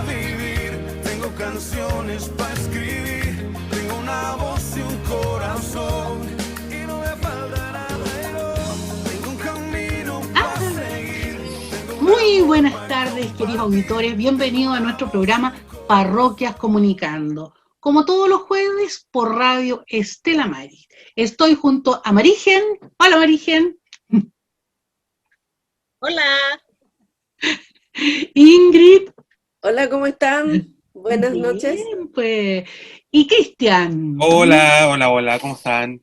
para vivir, tengo canciones para escribir, tengo una voz y un corazón y no me faltará nada, tengo un camino para seguir. Muy buenas tardes, queridos auditores, bienvenidos a nuestro programa Parroquias Comunicando, como todos los jueves por Radio Estela Maris. Estoy junto a Marigen. Hola, Marigen. Hola. Ingrid. Hola, ¿cómo están? Buenas noches. Pues. Y Cristian. Hola, ¿cómo están?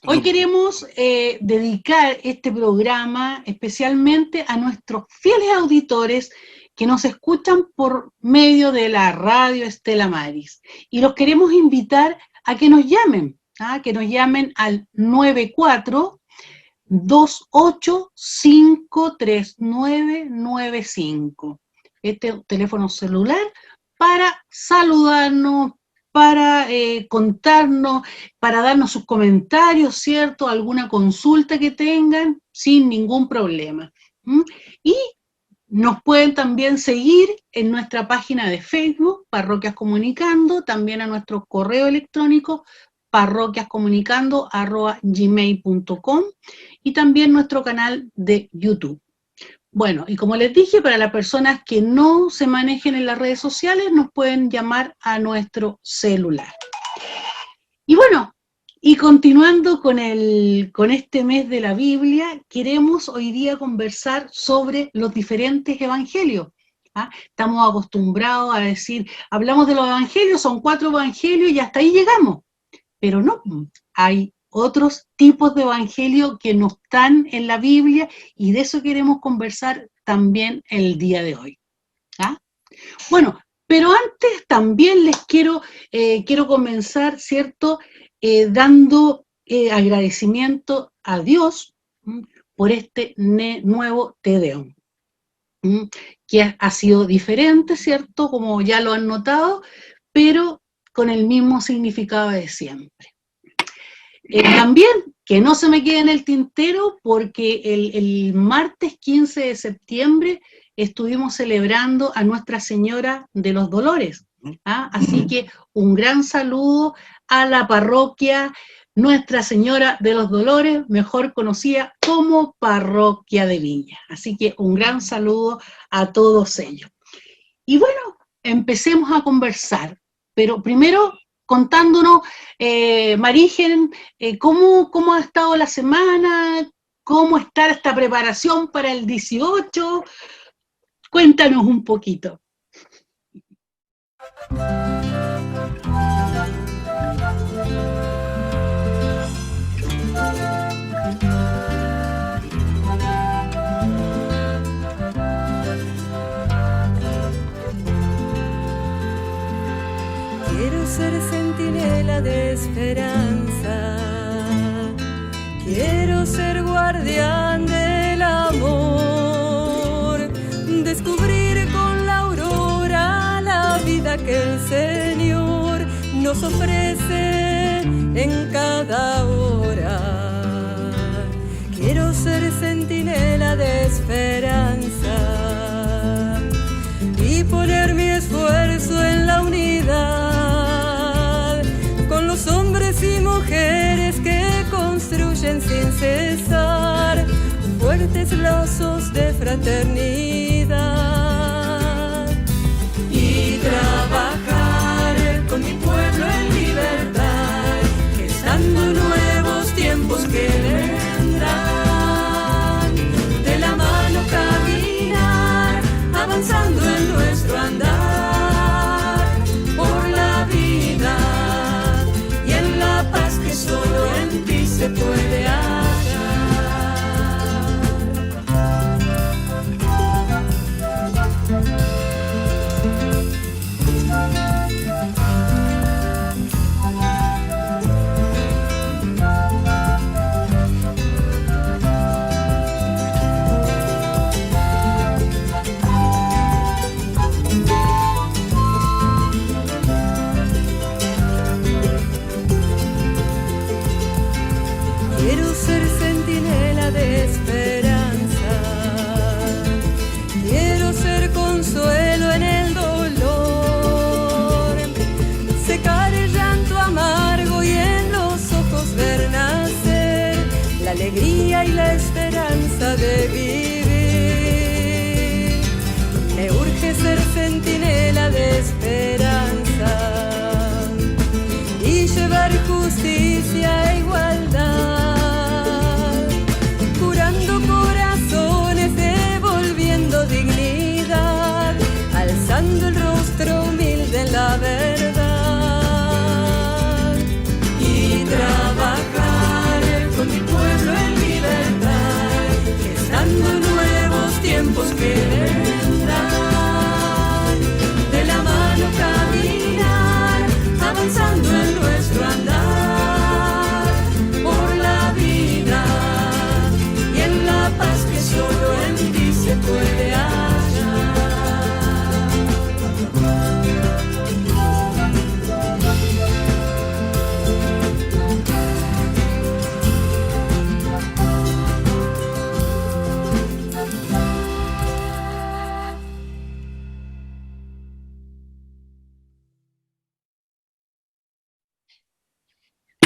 Hoy queremos dedicar este programa especialmente a nuestros fieles auditores que nos escuchan por medio de la Radio Estela Maris. Y los queremos invitar a que nos llamen, al 94-285-3995. Este teléfono celular para saludarnos, para contarnos, para darnos sus comentarios, ¿cierto? Alguna consulta que tengan, sin ningún problema. Y nos pueden también seguir en nuestra página de Facebook, Parroquias Comunicando, también a nuestro correo electrónico, parroquiascomunicando@gmail.com, y también nuestro canal de YouTube. Bueno, y como les dije, para las personas que no se manejen en las redes sociales, nos pueden llamar a nuestro celular. Y bueno, y continuando con este mes de la Biblia, queremos hoy día conversar sobre los diferentes evangelios. Estamos acostumbrados a decir, hablamos de los evangelios, son 4 evangelios y hasta ahí llegamos. Pero no, hay otros tipos de evangelio que no están en la Biblia y de eso queremos conversar también el día de hoy. Bueno, pero antes también les quiero comenzar, ¿cierto?, dando agradecimiento a Dios por este nuevo Te Deum, que ha sido diferente, ¿cierto?, como ya lo han notado, pero con el mismo significado de siempre. También, que no se me quede en el tintero, porque el martes 15 de septiembre estuvimos celebrando a Nuestra Señora de los Dolores. Así que un gran saludo a la parroquia Nuestra Señora de los Dolores, mejor conocida como Parroquia de Viña. Así que un gran saludo a todos ellos. Y bueno, empecemos a conversar, pero primero contándonos, Marigen, ¿cómo ha estado la semana? ¿Cómo está esta preparación para el 18? Cuéntanos un poquito. Quiero ser centinela de esperanza, quiero ser guardián del amor, descubrir con la aurora la vida que el Señor nos ofrece en cada hora. Quiero ser centinela de esperanza y poner mi esfuerzo en la unidad con los hombres y mujeres que construyen sin cesar fuertes lazos de fraternidad y trabajar con mi pueblo en libertad, gestando nuevos tiempos que vendrán, de la mano caminar, avanzando en nuestro andar por la vida y en la paz que solo en ti se puede hallar.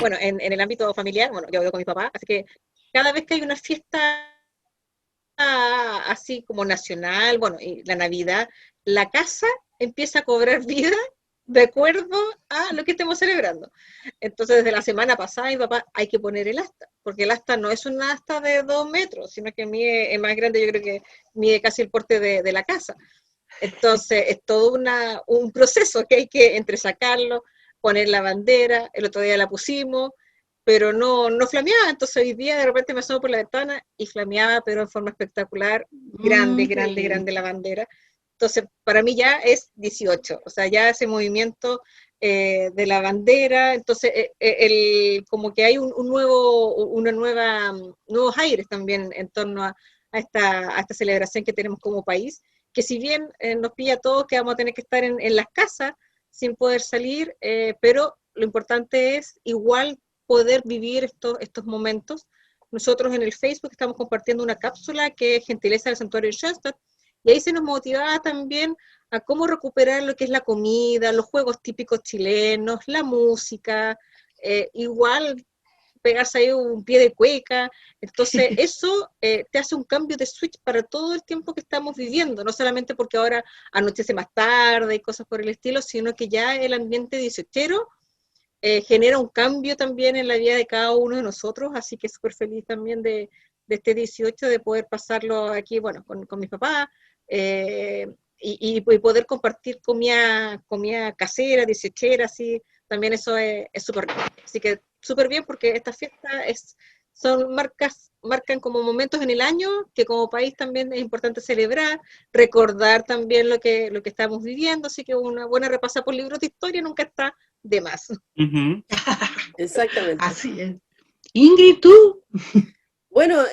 bueno, en el ámbito familiar, bueno, yo vivo con mi papá, así que cada vez que hay una fiesta así como nacional, bueno, y la Navidad, la casa empieza a cobrar vida de acuerdo a lo que estemos celebrando. Entonces, desde la semana pasada, mi papá, hay que poner el asta, porque el asta no es un asta de 2 metros, sino que mide, es más grande, yo creo que mide casi el porte de la casa. Entonces, es todo un proceso que hay que entresacarlo, poner la bandera, el otro día la pusimos, pero no flameaba, entonces hoy día de repente me asomo por la ventana y flameaba, pero en forma espectacular, grande, grande, grande la bandera. Entonces, para mí ya es 18, o sea, ya ese movimiento de la bandera, entonces, como que hay nuevos aires también en torno a esta celebración que tenemos como país, que si bien nos pilla a todos que vamos a tener que estar en las casas sin poder salir, pero lo importante es igual poder vivir estos momentos. Nosotros en el Facebook estamos compartiendo una cápsula que es gentileza del Santuario de Schoenstatt, y ahí se nos motivaba también a cómo recuperar lo que es la comida, los juegos típicos chilenos, la música, igual pegarse ahí un pie de cueca. Entonces eso te hace un cambio de switch para todo el tiempo que estamos viviendo, no solamente porque ahora anochece más tarde y cosas por el estilo, sino que ya el ambiente dieciochero genera un cambio también en la vida de cada uno de nosotros, así que súper feliz también de este 18, de poder pasarlo aquí, bueno, con mis papás, y poder compartir comida casera, dieciochera, así, también eso es súper rico. Así que súper bien, porque estas fiestas marcan como momentos en el año que como país también es importante celebrar, recordar también lo que estamos viviendo, así que una buena repasada por libros de historia nunca está de más. Ujú. Exactamente. Así es. Ingrid, ¿tú? Bueno,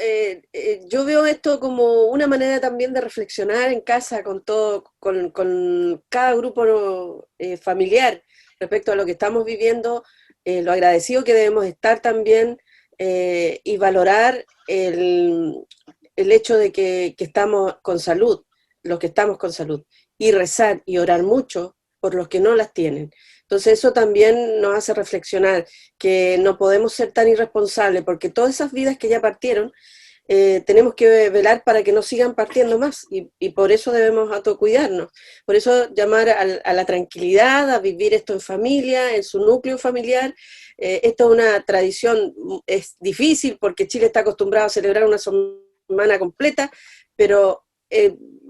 yo veo esto como una manera también de reflexionar en casa con con cada grupo familiar respecto a lo que estamos viviendo, lo agradecido que debemos estar también, y valorar el hecho de que estamos con salud, los que estamos con salud, y rezar y orar mucho por los que no las tienen. Entonces eso también nos hace reflexionar que no podemos ser tan irresponsables, porque todas esas vidas que ya partieron, tenemos que velar para que no sigan partiendo más, y por eso debemos autocuidarnos. Por eso llamar a la tranquilidad, a vivir esto en familia, en su núcleo familiar. Esto es una tradición, es difícil porque Chile está acostumbrado a celebrar una semana completa, pero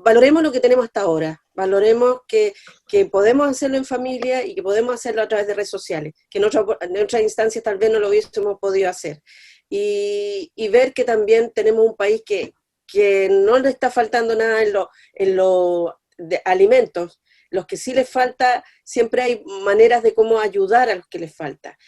valoremos lo que tenemos hasta ahora, valoremos que podemos hacerlo en familia y que podemos hacerlo a través de redes sociales, que en otras instancias tal vez no lo hubiésemos podido hacer. Y ver que también tenemos un país que no le está faltando nada en los alimentos. Los que sí les falta, siempre hay maneras de cómo ayudar a los que les falta,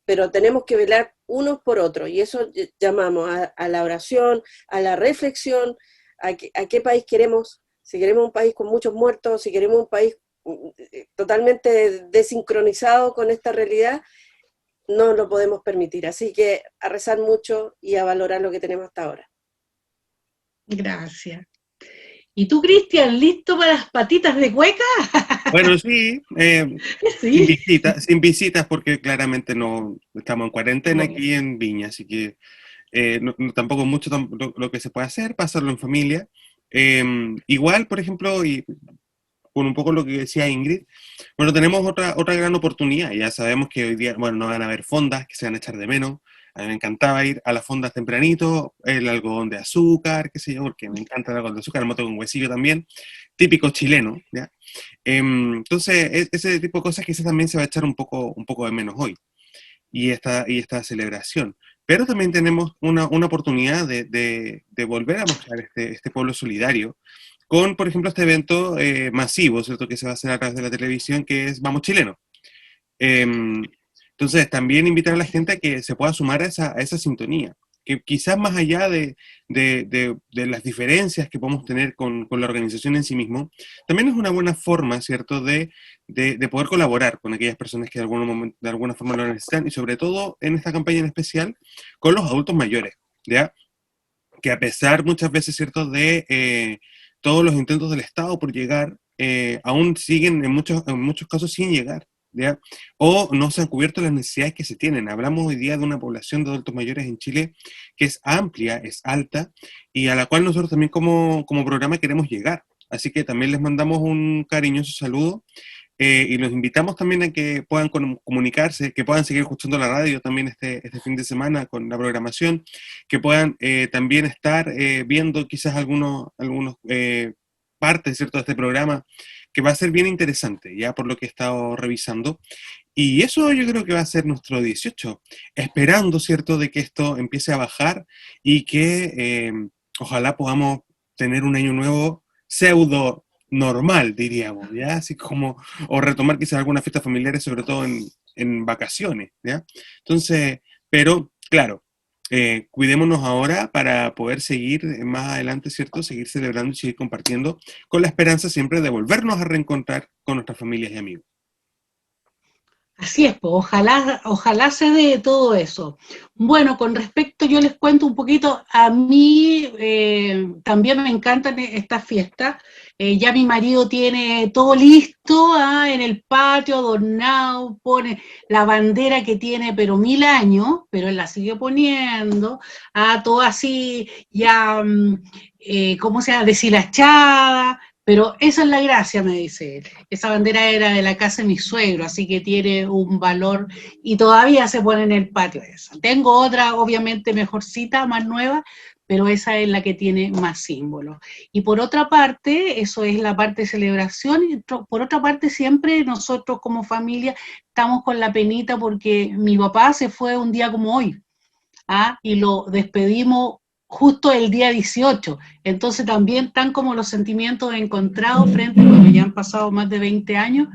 pero tenemos que velar unos por otros, y eso llamamos a la oración, a la reflexión, a qué país queremos, si queremos un país con muchos muertos, si queremos un país totalmente desincronizado con esta realidad, no lo podemos permitir. Así que a rezar mucho y a valorar lo que tenemos hasta ahora. Gracias. ¿Y tú, Cristian, listo para las patitas de cueca? Bueno, sí, Sí. sin visitas, porque claramente no estamos en cuarentena No. aquí en Viña, así que tampoco mucho lo que se puede hacer, pasarlo en familia. Igual, por ejemplo, y con un poco lo que decía Ingrid, bueno, tenemos otra gran oportunidad. Ya sabemos que hoy día, bueno, no van a haber fondas que se van a echar de menos. A mí me encantaba ir a las fondas tempranito, el algodón de azúcar, qué sé yo, porque me encanta el algodón de azúcar, el mote con huesillo también, típico chileno, ¿ya? Entonces, ese tipo de cosas quizás también se va a echar un poco de menos hoy, y esta celebración. Pero también tenemos una oportunidad de volver a mostrar este pueblo solidario, con, por ejemplo, este evento masivo, ¿cierto?, que se va a hacer a través de la televisión, que es Vamos Chileno. Entonces, también invitar a la gente a que se pueda sumar a esa sintonía, que quizás más allá de las diferencias que podemos tener con la organización en sí mismo, también es una buena forma, ¿cierto?, de poder colaborar con aquellas personas que de alguna forma lo necesitan, y sobre todo en esta campaña en especial, con los adultos mayores, ¿ya? Que a pesar muchas veces, ¿cierto?, de todos los intentos del Estado por llegar, aún siguen en muchos casos sin llegar. ¿ya? O no se han cubierto las necesidades que se tienen. Hablamos hoy día de una población de adultos mayores en Chile que es amplia, es alta, y a la cual nosotros también como programa queremos llegar. Así que también les mandamos un cariñoso saludo y los invitamos también a que puedan comunicarse, que puedan seguir escuchando la radio también este fin de semana con la programación, que puedan también estar viendo quizás algunos partes, ¿cierto?, de este programa, que va a ser bien interesante, ya por lo que he estado revisando. Y eso yo creo que va a ser nuestro 18, esperando, ¿cierto?, de que esto empiece a bajar y que ojalá podamos tener un año nuevo pseudo normal, diríamos, ¿ya? Así como, o retomar quizás algunas fiestas familiares, sobre todo en vacaciones, ¿ya? Entonces, pero, claro, cuidémonos ahora para poder seguir más adelante, ¿cierto? Seguir celebrando y seguir compartiendo con la esperanza siempre de volvernos a reencontrar con nuestras familias y amigos. Así es, pues, ojalá se dé todo eso. Bueno, con respecto, yo les cuento un poquito, a mí también me encantan estas fiestas. Ya mi marido tiene todo listo en el patio, adornado, pone la bandera que tiene, pero 1000 años, pero él la sigue poniendo, todo así, ya, ¿cómo se llama?, deshilachada. Pero esa es la gracia, me dice él. Esa bandera era de la casa de mi suegro, así que tiene un valor y todavía se pone en el patio esa. Tengo otra, obviamente, mejorcita, más nueva, pero esa es la que tiene más símbolos. Y por otra parte, eso es la parte de celebración, y por otra parte siempre nosotros como familia estamos con la penita porque mi papá se fue un día como hoy, y lo despedimos justo el día 18, entonces también están como los sentimientos encontrados frente, bueno, ya han pasado más de 20 años,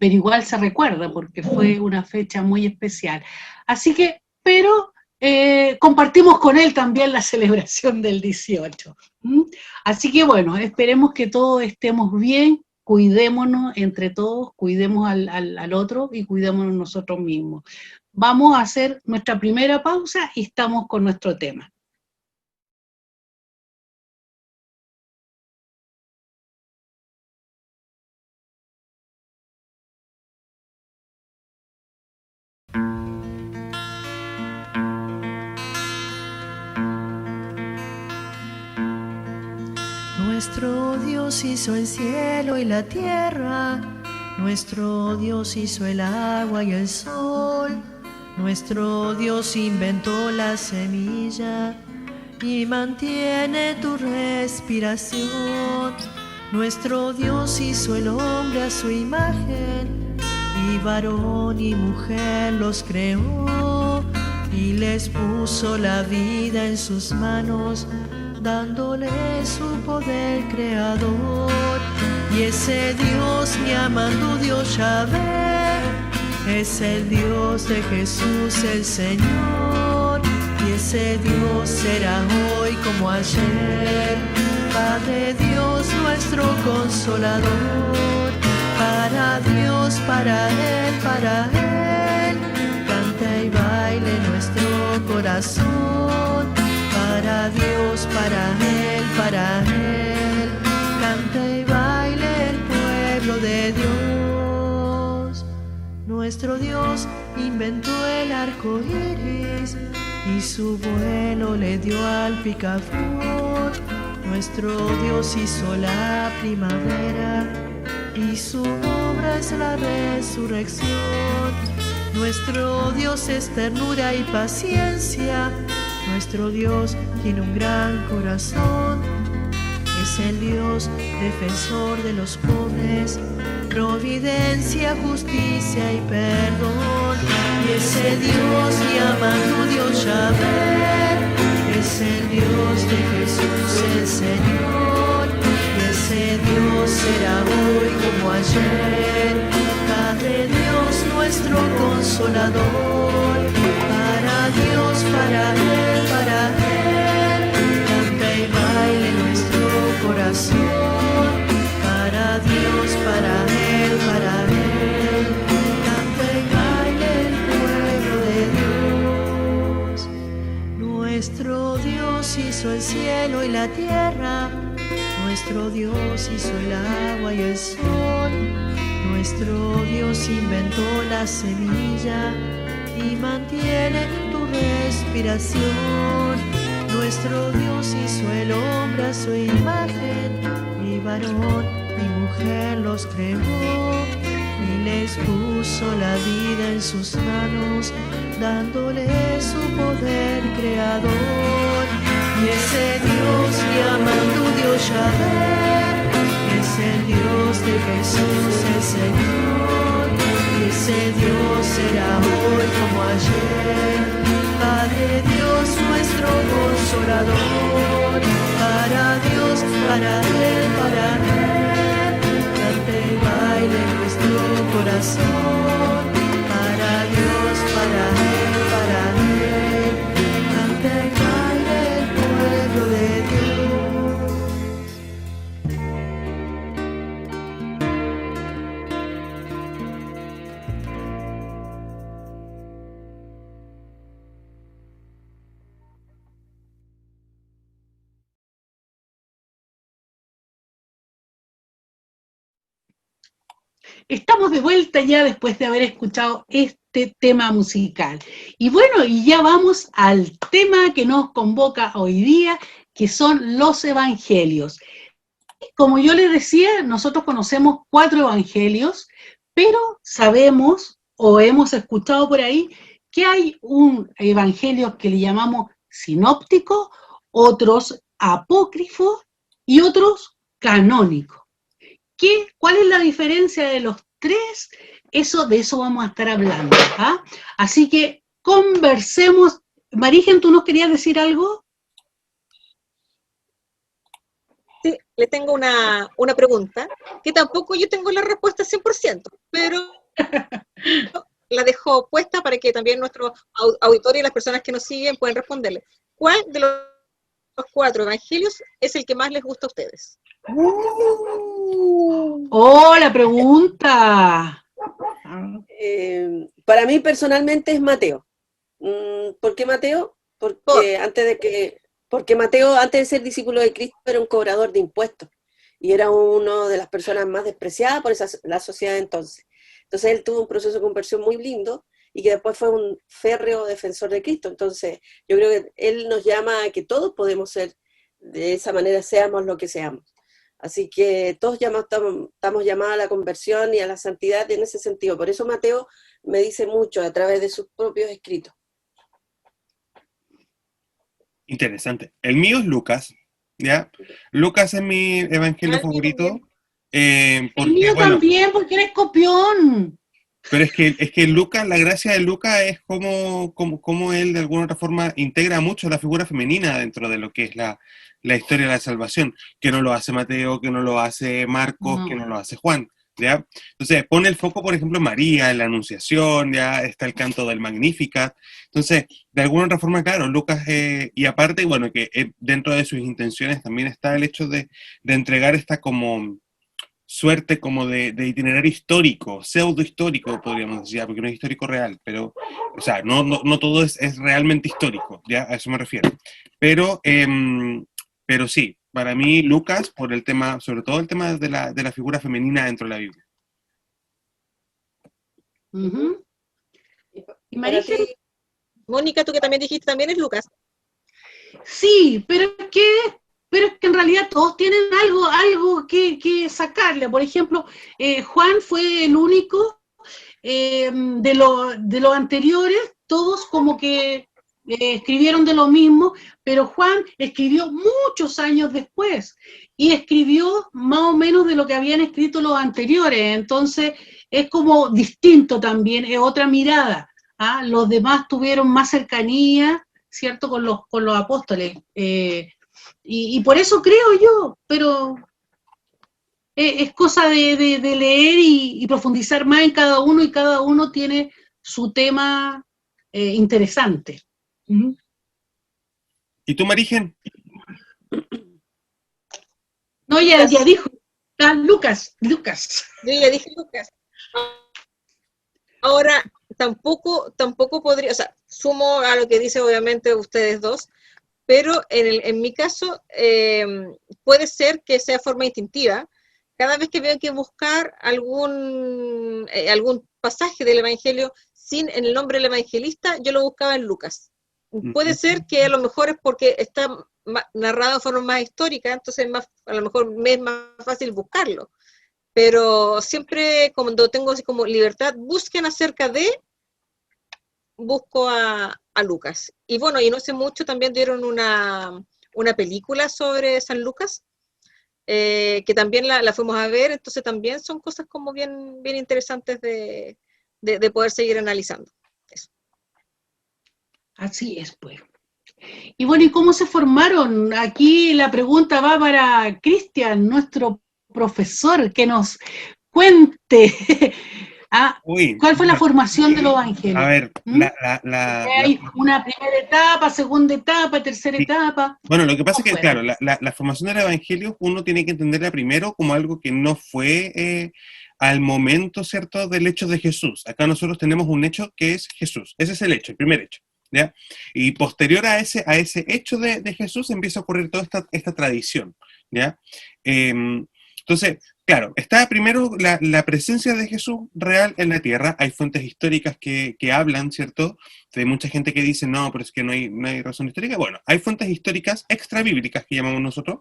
pero igual se recuerda porque fue una fecha muy especial. Así que, pero compartimos con él también la celebración del 18. Así que bueno, esperemos que todos estemos bien, cuidémonos entre todos, cuidemos al otro y cuidémonos nosotros mismos. Vamos a hacer nuestra primera pausa y estamos con nuestro tema. Nuestro Dios hizo el cielo y la tierra, nuestro Dios hizo el agua y el sol, nuestro Dios inventó la semilla y mantiene tu respiración. Nuestro Dios hizo el hombre a su imagen, y varón y mujer los creó, y les puso la vida en sus manos, dándole su poder creador. Y ese Dios, mi amado Dios Yahvé, es el Dios de Jesús el Señor. Y ese Dios será hoy como ayer, Padre Dios nuestro consolador. Para Dios, para Él, canta y baile nuestro corazón. Para Dios, para Él, canta y baile el pueblo de Dios. Nuestro Dios inventó el arco iris y su vuelo le dio al picaflor. Nuestro Dios hizo la primavera y su obra es la resurrección. Nuestro Dios es ternura y paciencia, nuestro Dios tiene un gran corazón. Es el Dios defensor de los pobres, providencia, justicia y perdón. Y ese Dios llamado Dios Yahvé, es el Dios de Jesús el Señor. Y ese Dios será hoy como ayer, Padre Dios nuestro consolador. Para Dios, para Él, canta y baile nuestro corazón. Para Dios, para Él, canta y baile el pueblo de Dios. Nuestro Dios hizo el cielo y la tierra, nuestro Dios hizo el agua y el sol, Nuestro Dios inventó la semilla y mantiene tu respiración. Nuestro Dios hizo el hombre a su imagen, y varón y mujer los creó, y les puso la vida en sus manos, dándole su poder creador. Y ese Dios llaman tu Dios Yahvé, es el Dios de Jesús el Señor. Y ese Dios será hoy como ayer, Padre Dios nuestro consolador. Para Dios, para Él, cante y baile nuestro corazón. Para Dios, para Él, cante y baile el pueblo de Dios. Estamos de vuelta ya después de haber escuchado este tema musical. Y bueno, y ya vamos al tema que nos convoca hoy día, que son los evangelios. Como yo les decía, nosotros conocemos 4 evangelios, pero sabemos o hemos escuchado por ahí que hay un evangelio que le llamamos sinóptico, otros apócrifos y otros canónicos. ¿Cuál es la diferencia de los 3? De eso vamos a estar hablando, ¿ah? Así que conversemos. Marigen, ¿tú nos querías decir algo? Sí, le tengo una pregunta, que tampoco yo tengo la respuesta 100%, pero la dejo puesta para que también nuestro auditorio y las personas que nos siguen puedan responderle. ¿Cuál de los 4 evangelios es el que más les gusta a ustedes? ¡Oh, la pregunta! Para mí personalmente es Mateo. ¿Por qué Mateo? Porque Mateo, antes de ser discípulo de Cristo, era un cobrador de impuestos y era una de las personas más despreciadas por la sociedad de entonces. Entonces él tuvo un proceso de conversión muy lindo y que después fue un férreo defensor de Cristo. Entonces yo creo que él nos llama a que todos podemos ser de esa manera, seamos lo que seamos. Así que todos estamos llamados a la conversión y a la santidad en ese sentido. Por eso Mateo me dice mucho a través de sus propios escritos. Interesante. El mío es Lucas, ¿ya? Lucas es mi evangelio favorito. El Porque, mío bueno, también, porque eres copión. pero es que Lucas, la gracia de Lucas es como él de alguna otra forma integra mucho la figura femenina dentro de lo que es la historia de la salvación, que no lo hace Mateo, que no lo hace Marcos, No. que no lo hace Juan, ¿ya? Entonces pone el foco, por ejemplo, en María, en la Anunciación, ya está el canto del Magnificat. Entonces, de alguna otra forma, claro, Lucas, y aparte, bueno, que dentro de sus intenciones también está el hecho de entregar esta como suerte como de itinerario histórico, pseudo histórico, podríamos decir, porque no es histórico real, pero, o sea, no todo es realmente histórico, ya a eso me refiero. Pero sí, para mí Lucas, por el tema, sobre todo el tema de la figura femenina dentro de la Biblia. Uh-huh. ¿Y Para Marigen? ti, Mónica, tú que también dijiste, también es Lucas. Sí, pero es que en realidad todos tienen algo que sacarle. Por ejemplo, Juan fue el único de los anteriores, todos como que escribieron de lo mismo, pero Juan escribió muchos años después y escribió más o menos de lo que habían escrito los anteriores. Entonces es como distinto también, es otra mirada, ¿ah? Los demás tuvieron más cercanía, ¿cierto?, con los apóstoles. Y por eso creo yo, pero es cosa de leer y profundizar más en cada uno, y cada uno tiene su tema interesante. ¿Mm? ¿Y tú, Marigen? No, ya dijo. Ah, Lucas. Yo ya dije Lucas. Ahora, tampoco podría, o sea, sumo a lo que dice obviamente ustedes dos, pero en mi caso puede ser que sea forma instintiva. cada vez que veo que buscar algún pasaje del Evangelio sin el nombre del evangelista, yo lo buscaba en Lucas. Puede ser que a lo mejor es porque está narrado de forma más histórica, entonces a lo mejor me es más fácil buscarlo. Pero siempre cuando tengo así como libertad, busquen acerca de, busco a Lucas. Y bueno, y no hace mucho también dieron una película sobre San Lucas, que también la fuimos a ver, entonces también son cosas como bien, bien interesantes de poder seguir analizando. Eso. Así es, pues. Y bueno, ¿y cómo se formaron? Aquí la pregunta va para Cristian, nuestro profesor, que nos cuente cuál fue la formación de los evangelios. A ver, Hay una primera etapa, segunda etapa, tercera etapa. Bueno, lo que pasa es que, fue? claro, la formación del evangelio uno tiene que entenderla primero como algo que no fue al momento, ¿cierto?, del hecho de Jesús. Acá nosotros tenemos un hecho que es Jesús. Ese es el hecho, el primer hecho. ¿Ya? Y posterior a ese hecho de Jesús empieza a ocurrir toda esta tradición, ¿ya? Entonces, claro, está primero la presencia de Jesús real en la tierra. Hay fuentes históricas que hablan, ¿cierto? Hay mucha gente que dice, no, pero es que no hay razón histórica. Bueno, hay fuentes históricas extrabíblicas que llamamos nosotros,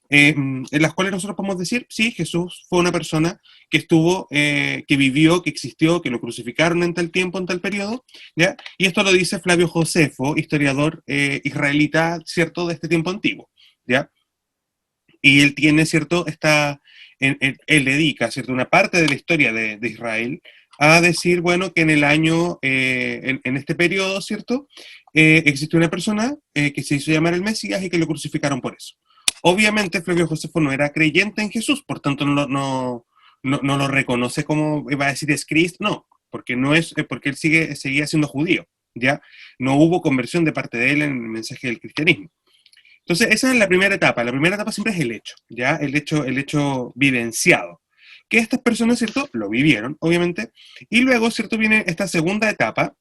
en las cuales nosotros podemos decir, sí, Jesús fue una persona que estuvo, que vivió, que existió, que lo crucificaron en tal tiempo, en tal periodo, ¿ya? Y esto lo dice Flavio Josefo, historiador israelita, ¿cierto?, de este tiempo antiguo, ¿ya? Y él tiene, ¿cierto?, él dedica, ¿cierto?, una parte de la historia de Israel a decir, bueno, que en el año, en este periodo, ¿cierto?, existió una persona que se hizo llamar el Mesías y que lo crucificaron por eso. Obviamente Flavio Josefo no era creyente en Jesús, por tanto no lo reconoce como, iba a decir, es Cristo, no, porque porque él seguía siendo judío, ¿ya? No hubo conversión de parte de él en el mensaje del cristianismo. Entonces, esa es la primera etapa. La primera etapa siempre es el hecho, ¿ya? El hecho vivenciado. Que estas personas, ¿cierto?, lo vivieron, obviamente, y luego, ¿cierto?, viene esta segunda etapa,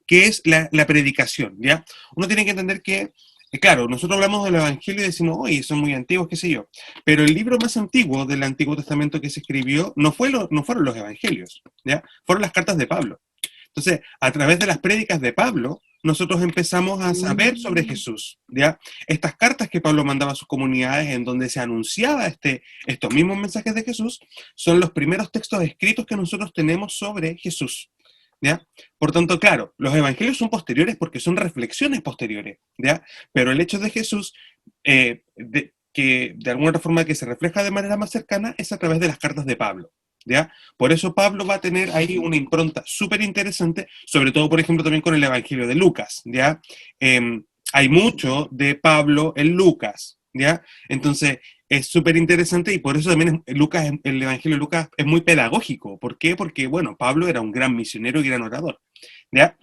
que es la predicación, ¿ya? Uno tiene que entender que, claro, nosotros hablamos del Evangelio y decimos, oye, son muy antiguos, qué sé yo, pero el libro más antiguo del Antiguo Testamento que se escribió no fueron los Evangelios, ¿ya? Fueron las cartas de Pablo. Entonces, a través de las prédicas de Pablo, nosotros empezamos a saber sobre Jesús, ¿ya? Estas cartas que Pablo mandaba a sus comunidades en donde se anunciaba estos mismos mensajes de Jesús, son los primeros textos escritos que nosotros tenemos sobre Jesús, ¿ya? Por tanto, claro, los evangelios son posteriores porque son reflexiones posteriores, ¿ya? Pero el hecho de Jesús, que de alguna forma que se refleja de manera más cercana, es a través de las cartas de Pablo, ¿ya? Por eso Pablo va a tener ahí una impronta súper interesante, sobre todo, por ejemplo, también con el Evangelio de Lucas, ¿ya? Hay mucho de Pablo en Lucas, ¿ya? Entonces, es súper interesante y por eso también el Evangelio de Lucas es muy pedagógico. ¿Por qué? Porque, bueno, Pablo era un gran misionero y gran orador, ¿ya?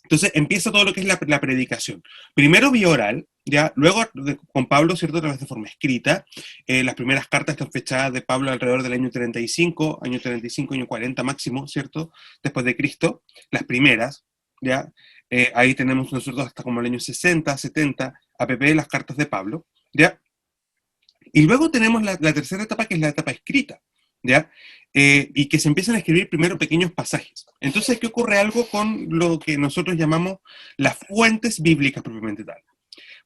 Entonces empieza todo lo que es la predicación. Primero vía oral, ¿ya? Luego con Pablo, ¿cierto?, a través de forma escrita. Las primeras cartas están fechadas de Pablo alrededor del año 35, año 40 máximo, ¿cierto?, después de Cristo. Las primeras, ¿ya? Ahí tenemos nosotros hasta como el año 60, 70, las cartas de Pablo, ¿ya? Y luego tenemos la tercera etapa, que es la etapa escrita, ¿ya? Y que se empiezan a escribir primero pequeños pasajes. Entonces, ¿qué ocurre? Algo con lo que nosotros llamamos las fuentes bíblicas propiamente tal.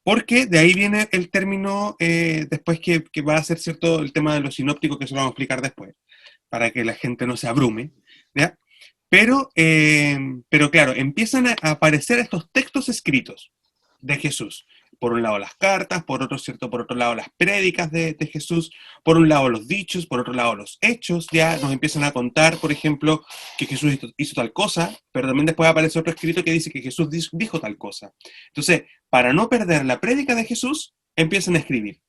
Porque de ahí viene el término, después que va a ser, ¿cierto?, el tema de los sinópticos, que eso lo vamos a explicar después, para que la gente no se abrume, ¿ya? Pero claro, empiezan a aparecer estos textos escritos de Jesús. Por un lado las cartas, por otro lado las prédicas de Jesús, por un lado los dichos, por otro lado los hechos, ya nos empiezan a contar, por ejemplo, que Jesús hizo tal cosa, pero también después aparece otro escrito que dice que Jesús dijo tal cosa. Entonces, para no perder la prédica de Jesús, empiezan a escribir,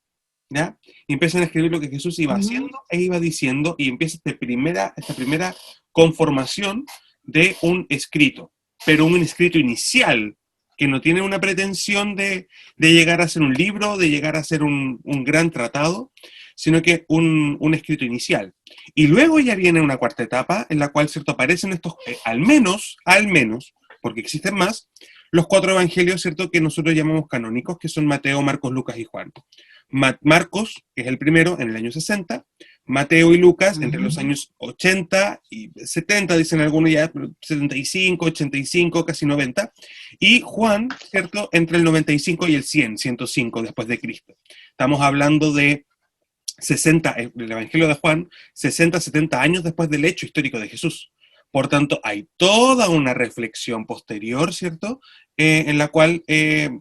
¿ya? Y empiezan a escribir lo que Jesús iba haciendo e iba diciendo, y empieza esta primera conformación de un escrito, pero un escrito inicial, que no tiene una pretensión de llegar a ser un libro, de llegar a ser un gran tratado, sino que un escrito inicial. Y luego ya viene una cuarta etapa, en la cual, ¿cierto?, aparecen estos, al menos, porque existen más, los 4 evangelios, ¿cierto?, que nosotros llamamos canónicos, que son Mateo, Marcos, Lucas y Juan. Marcos, que es el primero, en el año 60, Mateo y Lucas entre los años 80 y 70, dicen algunos ya, 75, 85, casi 90, y Juan, ¿cierto?, entre el 95 y el 105 después de Cristo. Estamos hablando de 60, el Evangelio de Juan, 60, 70 años después del hecho histórico de Jesús. Por tanto, hay toda una reflexión posterior, ¿cierto?, en la cual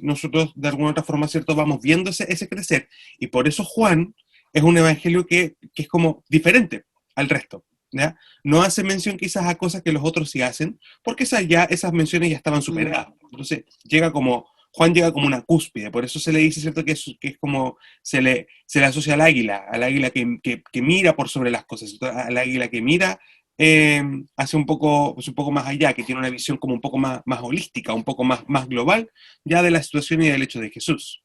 nosotros, de alguna otra forma, ¿cierto?, vamos viendo ese crecer. Y por eso Juan es un evangelio que es como diferente al resto, ¿ya? No hace mención quizás a cosas que los otros sí hacen, porque esas menciones ya estaban superadas. Entonces, Juan llega como una cúspide, por eso se le dice, ¿cierto?, que es como, se le asocia al águila que mira por sobre las cosas, al águila que mira hace un poco más allá, que tiene una visión como un poco más holística, un poco más global, ya de la situación y del hecho de Jesús.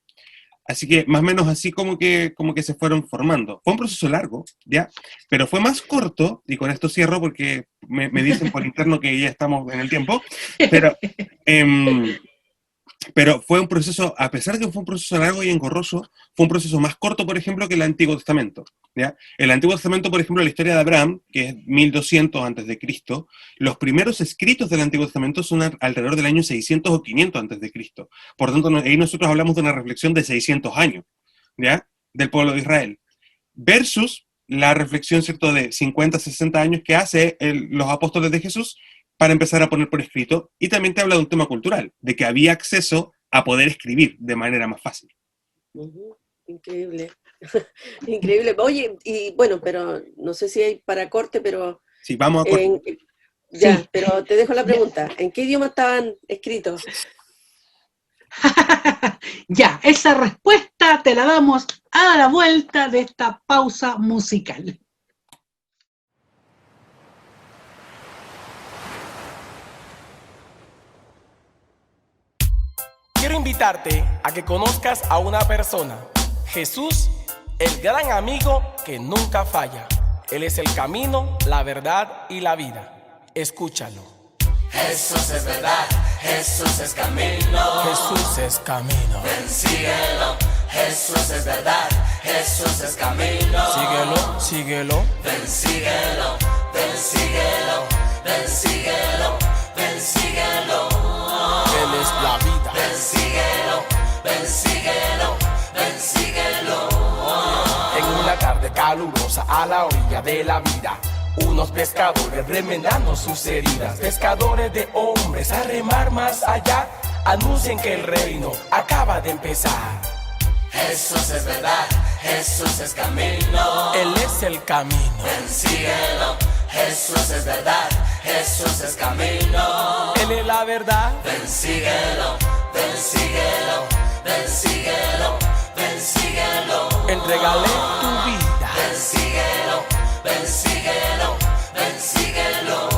Así que más o menos así como que se fueron formando. Fue un proceso largo, ¿ya? Pero fue más corto, y con esto cierro porque me dicen por interno que ya estamos en el tiempo, pero fue un proceso, a pesar de que fue un proceso largo y engorroso, fue un proceso más corto, por ejemplo, que el Antiguo Testamento, ¿ya? El Antiguo Testamento, por ejemplo, la historia de Abraham, que es 1200 antes de Cristo, los primeros escritos del Antiguo Testamento son alrededor del año 600 o 500 antes de Cristo. Por tanto, ahí nosotros hablamos de una reflexión de 600 años, ¿ya?, del pueblo de Israel, versus la reflexión, ¿cierto?, de 50, 60 años que hace los apóstoles de Jesús para empezar a poner por escrito, y también te habla de un tema cultural, de que había acceso a poder escribir de manera más fácil. Increíble. Increíble. Oye, y bueno, pero no sé si hay para corte, pero... Sí, vamos a corte. Ya, Sí. pero te dejo la pregunta. ¿En qué idioma estaban escritos? Ya, esa respuesta te la damos a la vuelta de esta pausa musical. Quiero invitarte a que conozcas a una persona, Jesús, el gran amigo que nunca falla. Él es el camino, la verdad y la vida. Escúchalo. Jesús es verdad, Jesús es camino. Jesús es camino. Ven, síguelo. Jesús es verdad, Jesús es camino. Síguelo, síguelo. Ven, síguelo. Ven, síguelo. Ven, síguelo. Ven, síguelo. Él es la vida. Ven, síguelo. Ven, síguelo. Ven, síguelo. En una tarde calurosa a la orilla de la vida, unos pescadores remendando sus heridas, pescadores de hombres a remar más allá, anuncian que el reino acaba de empezar. Jesús es verdad, Jesús es camino. Él es el camino. Ven, síguelo. Jesús es verdad, Jesús es camino. Él es la verdad. Ven, síguelo. Ven, síguelo. Ven, síguelo. Ven, síguelo. Entrégale tu vida. Ven, síguelo. Ven, síguelo. Ven, síguelo.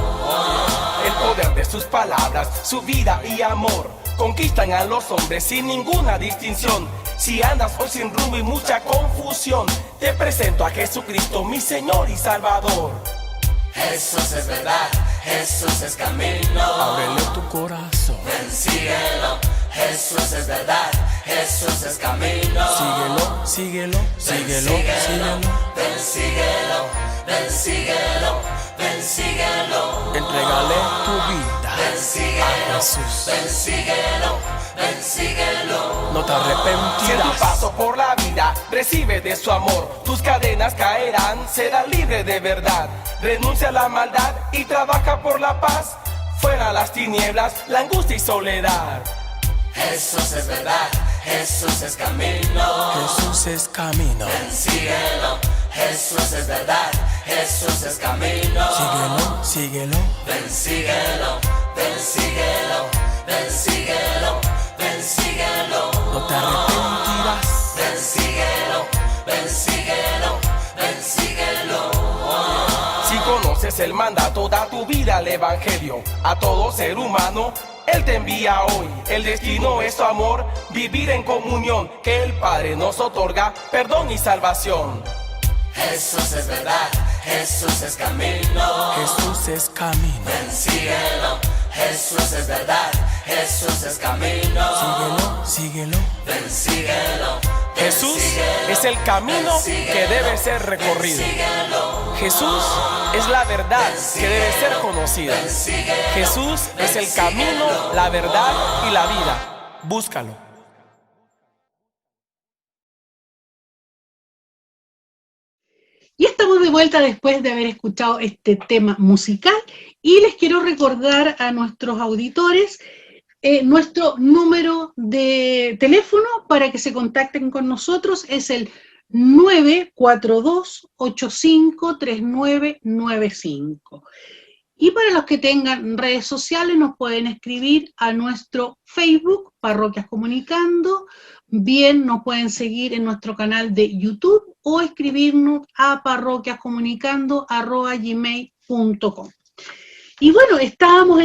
El poder de sus palabras, su vida y amor conquistan a los hombres sin ninguna distinción. Si andas hoy sin rumbo y mucha confusión, te presento a Jesucristo, mi Señor y Salvador. Jesús es verdad, Jesús es camino. Ábrele tu corazón. Ven, síguelo. Jesús es verdad, Jesús es camino. Síguelo, síguelo, síguelo, síguelo. Ven, síguelo. Ven, síguelo. Ven, síguelo. Entrégale tu vida Ven, síguelo. a Jesús. Ven, síguelo. Ven, síguelo. No te arrepentirás. Si a tu paso por la vida recibe de su amor, tus cadenas caerán, serás libre de verdad. Renuncia a la maldad y trabaja por la paz. Fuera las tinieblas, la angustia y soledad. Jesús es verdad, Jesús es camino. Jesús es camino. Ven, síguelo. Jesús es verdad, Jesús es camino. Síguelo, síguelo. Ven, síguelo. Ven, síguelo. Ven, síguelo. Ven, síguelo. No te arrepentirás. Ven, síguelo. Ven, síguelo. Ven, síguelo. Si conoces el mandato, da tu vida al evangelio. A todo ser humano Él te envía hoy. El destino es tu amor, vivir en comunión, que el Padre nos otorga perdón y salvación. Jesús es verdad, Jesús es camino. Jesús es camino. Ven, síguelo. Jesús es verdad, Jesús es camino. Síguelo, síguelo. Ven, síguelo. Jesús es el camino que debe ser recorrido. Jesús es la verdad que debe ser conocida. Jesús es el camino, la verdad y la vida. Búscalo. Y estamos de vuelta después de haber escuchado este tema musical y les quiero recordar a nuestros auditores nuestro número de teléfono para que se contacten con nosotros es el 942-853995. Y para los que tengan redes sociales nos pueden escribir a nuestro Facebook, Parroquias Comunicando, bien nos pueden seguir en nuestro canal de YouTube o escribirnos a parroquiascomunicando@gmail.com. Y bueno, estamos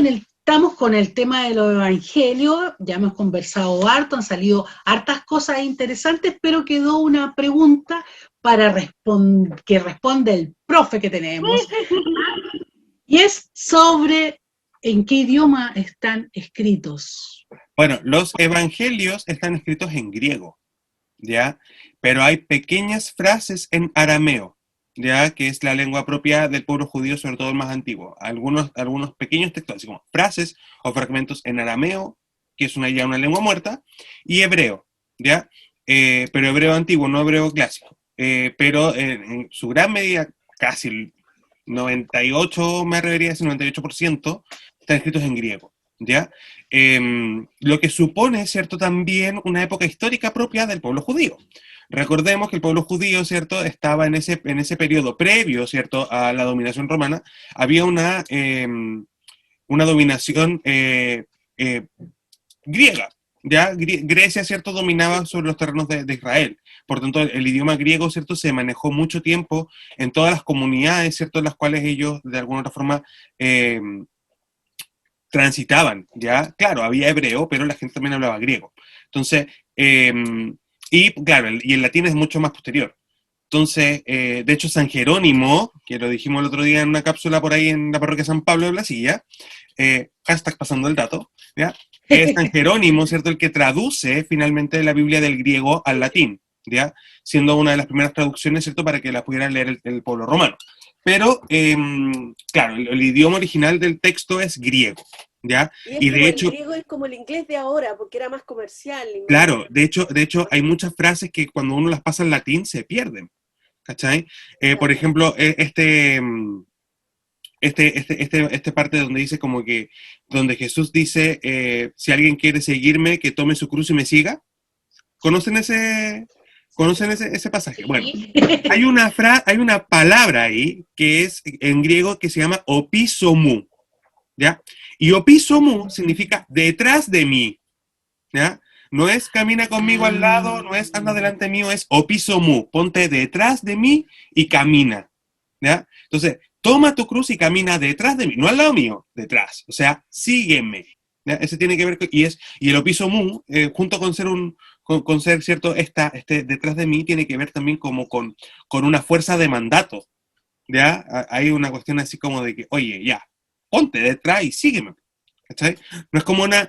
con el tema de los evangelios, ya hemos conversado harto, han salido hartas cosas interesantes, pero quedó una pregunta que responde el profe que tenemos, y es sobre en qué idioma están escritos. Bueno, los evangelios están escritos en griego, ¿ya? Pero hay pequeñas frases en arameo, ¿ya? Que es la lengua propia del pueblo judío, sobre todo el más antiguo. Algunos pequeños textos, así como frases o fragmentos en arameo, que es ya una lengua muerta, y hebreo, ¿ya? Pero hebreo antiguo, no hebreo clásico. Pero en su gran medida, casi el 98, me atrevería a decir 98%, están escritos en griego, ¿ya? Lo que supone, ¿cierto?, también una época histórica propia del pueblo judío. Recordemos que el pueblo judío, ¿cierto?, estaba en ese periodo previo, ¿cierto?, a la dominación romana. Había una dominación griega, ¿ya? Grecia, ¿cierto?, dominaba sobre los terrenos de Israel. Por tanto, el idioma griego, ¿cierto?, se manejó mucho tiempo en todas las comunidades, ¿cierto?, en las cuales ellos, de alguna otra forma, transitaban, ¿ya? Claro, había hebreo, pero la gente también hablaba griego. Entonces, y claro, y el latín es mucho más posterior. Entonces, de hecho, San Jerónimo, que lo dijimos el otro día en una cápsula por ahí en la parroquia San Pablo de Blasilla, hashtag pasando el dato, ¿ya? Es San Jerónimo, ¿cierto?, el que traduce finalmente la Biblia del griego al latín, ¿ya? Siendo una de las primeras traducciones, ¿cierto?, para que la pudiera leer el pueblo romano. Pero, claro, el idioma original del texto es griego, ¿ya? Y de hecho, el griego es como el inglés de ahora, porque era más comercial. Claro, de hecho hay muchas frases que cuando uno las pasa al latín se pierden, ¿cachai? Por ejemplo, esta parte donde dice como que, donde Jesús dice, si alguien quiere seguirme, que tome su cruz y me siga. ¿Conocen ese pasaje? Bueno, hay una palabra ahí que es en griego que se llama opisomú, ¿ya? Y opisomú significa detrás de mí, ¿ya? No es camina conmigo al lado, no es anda delante mío, es opisomú, ponte detrás de mí y camina, ¿ya? Entonces, toma tu cruz y camina detrás de mí, no al lado mío, detrás, o sea, sígueme, ¿ya? Ese tiene que ver con, y el opisomú, junto con ser con ser, ¿cierto? Detrás de mí tiene que ver también como con una fuerza de mandato, ¿ya? Hay una cuestión así como de que, oye, ya, ponte detrás y sígueme, ¿cachai? No es como una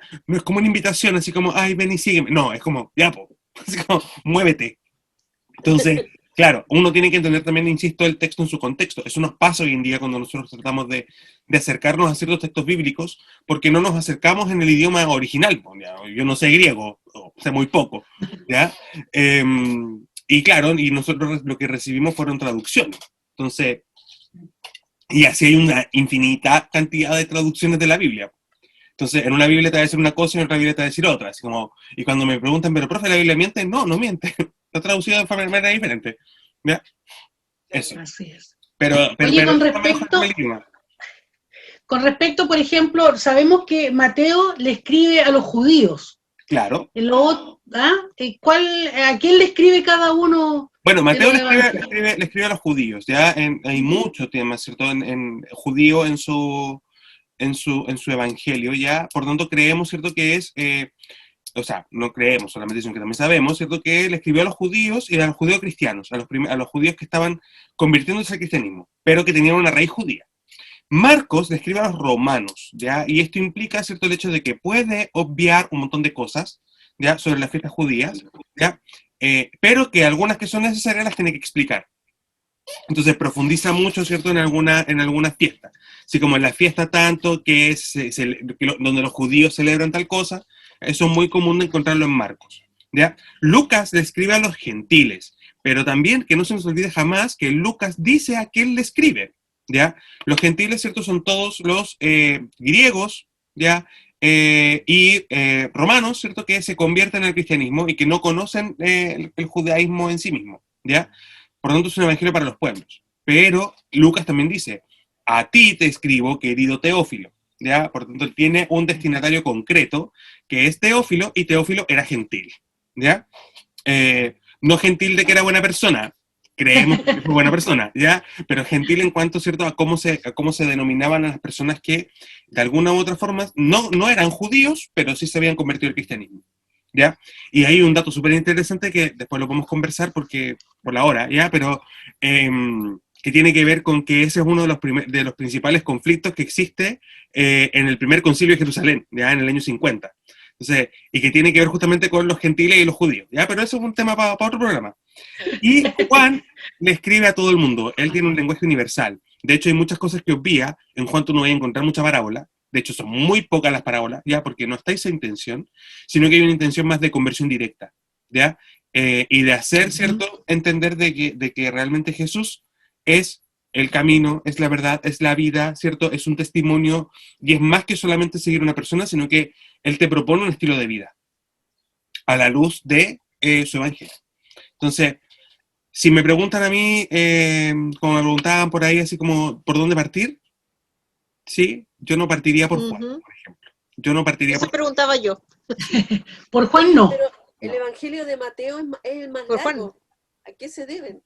invitación, así como, ay, ven y sígueme, no, es como, ya, po, así como, muévete. Entonces, claro, uno tiene que entender también, insisto, el texto en su contexto. Eso nos pasa hoy en día cuando nosotros tratamos de acercarnos a ciertos textos bíblicos, porque no nos acercamos en el idioma original. Yo no sé griego, o sé muy poco, ¿ya? Y claro, y nosotros lo que recibimos fueron traducciones. Entonces, y así hay una infinita cantidad de traducciones de la Biblia. Entonces, en una Biblia te va a decir una cosa y en otra Biblia te va a decir otra. Así como, y cuando me preguntan, pero profe, ¿la Biblia miente? No, no miente. Está traducido de manera diferente. ¿Ya? Eso. Así es. Pero Oye, con respecto, por ejemplo, sabemos que Mateo le escribe a los judíos. Claro. ¿A quién le escribe cada uno? Bueno, Mateo le escribe a los judíos. Ya hay muchos temas, ¿cierto? En judío en su evangelio, ya. Por tanto, creemos, ¿cierto?, que es... o sea, no creemos solamente, sino que también sabemos, ¿cierto?, que él escribió a los judíos y a los judíos cristianos, a los judíos que estaban convirtiéndose al cristianismo, pero que tenían una raíz judía. Marcos le escribe a los romanos, ¿ya? Y esto implica, ¿cierto?, el hecho de que puede obviar un montón de cosas, ¿ya?, sobre las fiestas judías, ¿ya? pero que algunas que son necesarias las tiene que explicar. Entonces profundiza mucho, ¿cierto?, en algunas fiestas. Así como en la fiesta tanto que donde los judíos celebran tal cosa, eso es muy común de encontrarlo en Marcos, ¿ya? Lucas le escribe a los gentiles, pero también que no se nos olvide jamás que Lucas dice a quién le escribe, ¿ya? Los gentiles, ¿cierto?, son todos los griegos, ¿ya? Y romanos, ¿cierto?, que se convierten al cristianismo y que no conocen el judaísmo en sí mismo, ¿ya? Por lo tanto, es un evangelio para los pueblos. Pero Lucas también dice, a ti te escribo, querido Teófilo, ¿ya? Por lo tanto, él tiene un destinatario concreto, que es Teófilo, y Teófilo era gentil, ¿ya? No gentil de que era buena persona, creemos que fue buena persona, ¿ya? Pero gentil en cuanto, ¿cierto?, a cómo se denominaban a las personas que, de alguna u otra forma, no eran judíos, pero sí se habían convertido al cristianismo, ¿ya? Y hay un dato súper interesante que después lo podemos conversar por la hora, ¿ya? Pero que tiene que ver con que ese es uno de los principales conflictos que existe en el primer concilio de Jerusalén, ¿ya? En el año 50. Entonces, y que tiene que ver justamente con los gentiles y los judíos, ¿ya? Pero eso es un tema para otro programa. Y Juan le escribe a todo el mundo, él tiene un lenguaje universal. De hecho, hay muchas cosas que obvia, en Juan tú no vas a encontrar mucha parábola. De hecho, son muy pocas las parábolas, ¿ya? Porque no está esa intención, sino que hay una intención más de conversión directa, ¿ya? Y de hacer, ¿cierto?, entender de que realmente Jesús es el camino, es la verdad, es la vida, ¿cierto? Es un testimonio y es más que solamente seguir a una persona, sino que Él te propone un estilo de vida a la luz de su evangelio. Entonces, si me preguntan a mí, como me preguntaban por ahí, así como, ¿por dónde partir? Sí, yo no partiría por Juan, por ejemplo. Yo no partiría Eso por preguntaba yo. Por Juan no. Pero el Evangelio de Mateo es el más Por Juan. largo. ¿A qué se deben?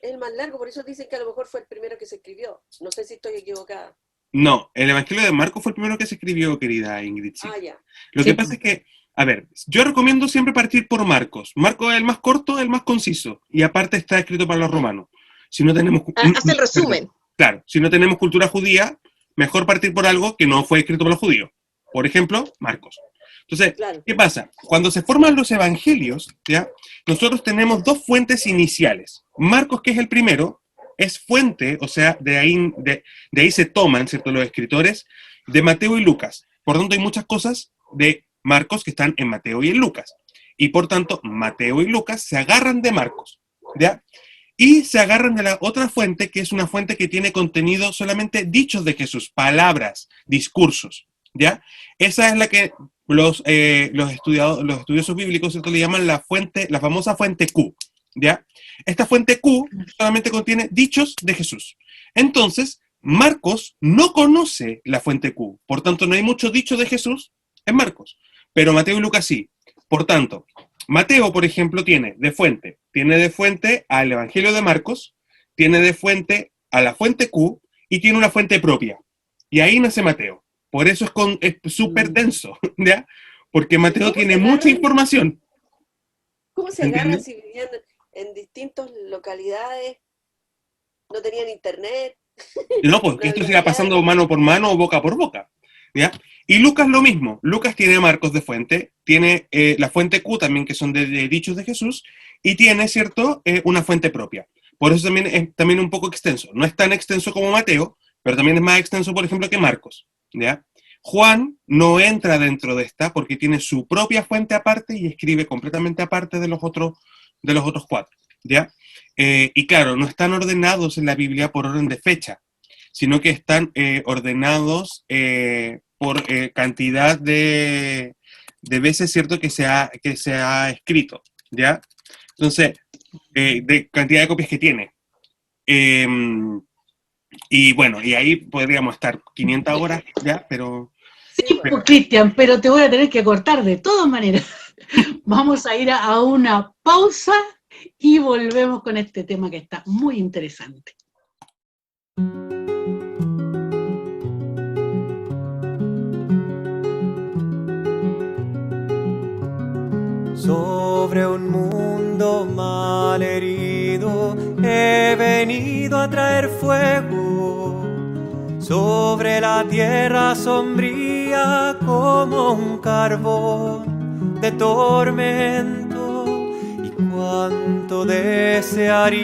Es el más largo, por eso dicen que a lo mejor fue el primero que se escribió. No sé si estoy equivocada. No, el Evangelio de Marcos fue el primero que se escribió, querida Ingrid. Sí. Ah, ya. Lo Sí. que pasa es que, a ver, yo recomiendo siempre partir por Marcos. Marcos es el más corto, el más conciso, y aparte está escrito para los romanos. Si no tenemos... Hace el resumen. Claro, si no tenemos cultura judía, mejor partir por algo que no fue escrito por los judíos. Por ejemplo, Marcos. Entonces, Claro. ¿qué pasa? Cuando se forman los evangelios, ¿ya? Nosotros tenemos dos fuentes iniciales. Marcos, que es el primero, es fuente, o sea, de ahí se toman, ¿cierto?, los escritores de Mateo y Lucas. Por lo tanto, hay muchas cosas de Marcos que están en Mateo y en Lucas. Y por tanto, Mateo y Lucas se agarran de Marcos, ¿ya? Y se agarran de la otra fuente, que es una fuente que tiene contenido solamente dichos de Jesús, palabras, discursos, ¿ya? Esa es la que los estudiosos bíblicos, ¿cierto?, le llaman la famosa fuente Q, ¿ya? Esta fuente Q solamente contiene dichos de Jesús. Entonces, Marcos no conoce la fuente Q, por tanto, no hay mucho dicho de Jesús en Marcos, pero Mateo y Lucas sí. Por tanto, Mateo, por ejemplo, tiene de fuente al Evangelio de Marcos, tiene de fuente a la fuente Q y tiene una fuente propia. Y ahí nace Mateo. Por eso es súper denso, ¿ya? Porque Mateo tiene mucha información. ¿Cómo se agarran si vivían en distintas localidades? No tenían internet. No, porque esto se iba pasando mano por mano o boca por boca, ¿ya? Y Lucas lo mismo. Lucas tiene a Marcos de fuente, tiene la fuente Q también, que son de dichos de Jesús, y tiene, ¿cierto?, una fuente propia. Por eso también es también un poco extenso. No es tan extenso como Mateo, pero también es más extenso, por ejemplo, que Marcos, ¿ya? Juan no entra dentro de esta porque tiene su propia fuente aparte y escribe completamente aparte de los otros cuatro, ¿ya? Y claro, no están ordenados en la Biblia por orden de fecha, sino que están ordenados por cantidad de veces, ¿cierto?, que se ha escrito, ¿ya? Entonces, de cantidad de copias que tiene. Y bueno, y ahí podríamos estar 500 horas, ¿ya? Pero... Sí, pues, Cristian, pero te voy a tener que cortar de todas maneras. Vamos a ir a una pausa y volvemos con este tema que está muy interesante. Sobre un mundo malherido he venido a traer fuego, sobre la tierra sombría como un carbón de tormento, y cuánto desearía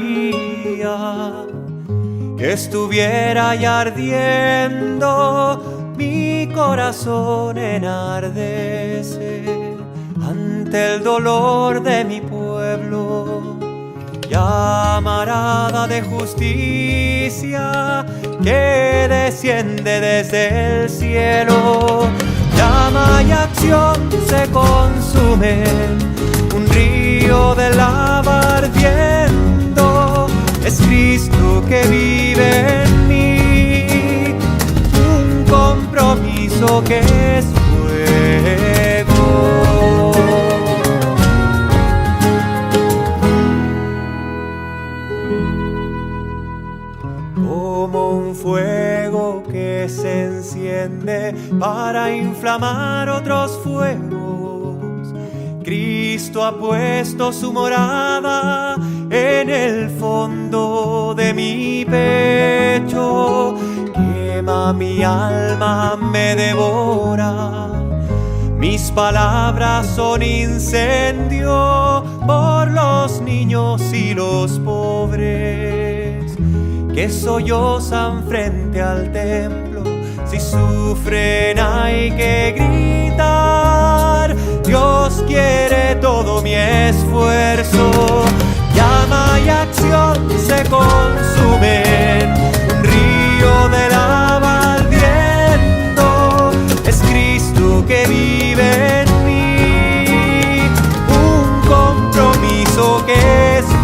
que estuviera ya ardiendo, mi corazón enardece ante el dolor de mi pueblo. Llamarada de justicia que desciende desde el cielo, llama y acción se consumen, un río de lava ardiendo, es Cristo que vive en mí, un compromiso que es fuego. Como un fuego que se enciende para inflamar otros fuegos, Cristo ha puesto su morada en el fondo de mi pecho. Quema mi alma, me devora. Mis palabras son incendio por los niños y los pobres que sollozan frente al templo. Si sufren hay que gritar, Dios quiere todo mi esfuerzo. Llama y acción se consumen, un río de lava ardiendo, es Cristo que vive en mí, un compromiso que es fuego.